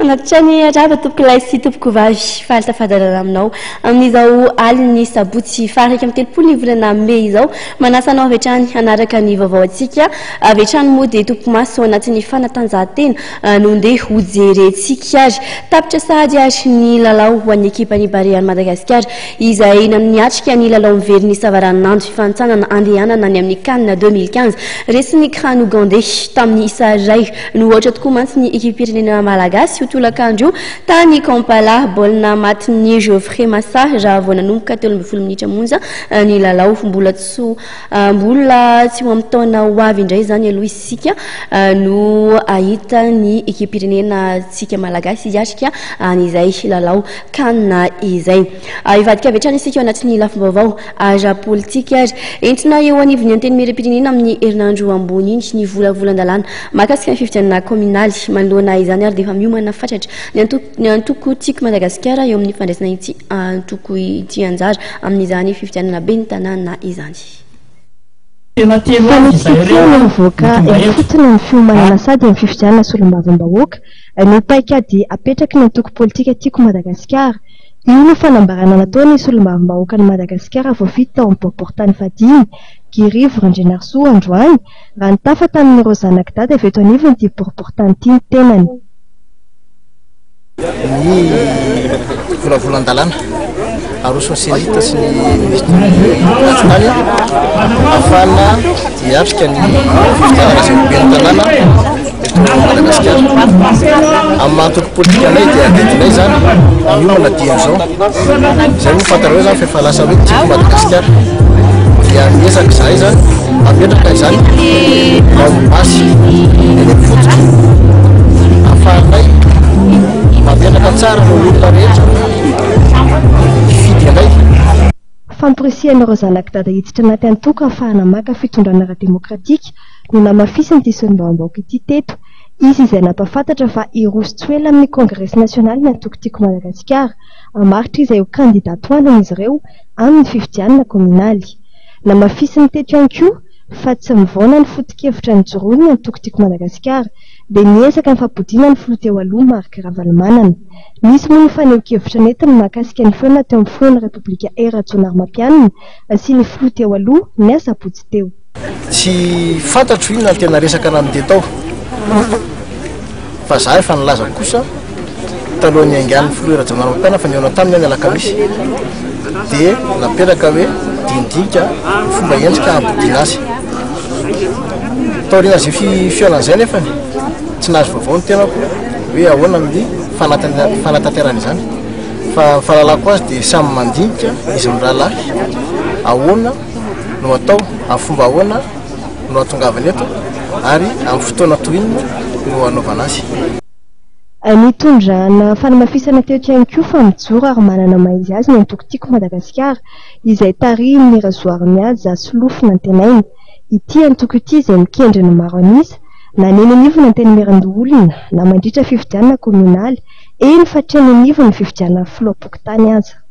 Anatrany rava topoko lay sy topoko vavy fahaltafadarana aminao amin'izao aliny sabotsy farika amin'ny telopolo ny volana May izao manasa anao avy hatrany hanaraka ny vaovao antsika avy hatrany moa dia tompo maso anatin'ny fanatanjahantena no ndeha hojerentsika ary tapitra sahady ary ny lalao ho an'ny ekipany Barea Madagasikara izay niatrika ny lalao mivery ny savaranandro fifanitsanana andehanana ny amin'ny CAN 2015 resy ny CRAN ougandais tamin'ny isa iray no ohatra tokoa mantsy ny ekipirenena malagasy tolakandro tany Kampala baolina matin'ny Geoffrey Massa raha vao nanomboka 12 minitra monja ny lalao mbola tsy amin'ny taona ho avy indray zany aloha isika no ahita ny ekipirenena tsika malagasy iatrika an'izay lalao CAN izay ivadika avy hatrany isika anatin'ny lafim-baovao ara-politika ary entina eo anivon'ny anteny miram-pirenena amin'ny herinandro ambony iny ny volavolan-dalàna mahakasika ny fifidianana kominaly manoloana izany ary dia efa miomana fatratra ny antoko tiako Madagasikara eo amin'ny fandraisana ity antoko ity anjara amin'izany fifidianana be ny tanàna izany. Voaka fotony ny fiomanana sady amin'ny fifidianana solombavam-bahoaka ny paikady apetraky ny antoko politika tiako Madagasikara. Io no fanambarana nataony solombavam-bahoaka ny Madagasikara vao vita tao amin'ny boriboritany fadiny Girivo Randrinarsoa androany raha ny tafa tamin'ny Rozanak dady avy eto anivony ty boriboritany ty ny tenany. Ny volavolan-dalàna aroso sezita sy ny nationaly afana hiatrika ny fifidianana sy ben'ny tanàna eto Madagasikara amin'ny antoko politika anay dia adentinay zany miomana dian'izao izay moa fantareo zany fa lasa hoe tiako Madagasikara dia miesaka izahay zany apetraka izany maombasy eny fototra afahanay mampianaka tsara no olona rehetra fidy anay. Fampirisiana Rozanak dada hiditra anaty antoko ahafahana maka fitondrana ara-demokratika no namafisiny ity solombavam-bahoaka ity teto izy izay nampafantatra fa hiroso tsoela amin'ny Congrès national ny antoko tiako Madagasikara hamaritra izay ho kandidato androny izy ireo amin'ny fifidianana kominaly. Namafisiny teto ihany koa fa tsy mivaona ny foto-kevitra ny joroany ny antoko tiako Madagasikara dia niezaka ny fampodiana ny filoha teo aloha Marc Ravalomanana. Nisy moa ny faneho-kevitra netiny mahakasika ny feona teo amin'ny filohan'ny Repoblika Ratsionarmapianina sy ny filoha teo aloha ny asabotsy teo. Tsy fantatro ino tena resaka anamity tao fa za efa nilaza kosa talohan'ny aingan'ny filoha Ratsionarmapianina fa niona taminy any alakamisy dia napetraka hoe dindinika fomba endrika hampodiana azy taoriana azy fialan'izay nefany tsy nahazo vaovao ny tenako hoe ahoana amin'ny fanatanterana izany fa fahalalako azy dia samy mandinika izy mirahalahy ahoana no atao amin'ny fomba ahoana no atongavany eto ary amin'ny fotoana toinina no anaovana azy. Nitondrana fanamafisana teto ihany koa fa mijoro ary manana maizy azy ny antoko tiako Madagasikara izay tarihiny razoary mihazy asolofina antenainy. Ity antoko ity izay mikendry ny maro anisa na neny anivony anteny mirandoolona na mandritra fifidianana kominaly eny fa treny anivony fifidianana filoha-pokotany aza.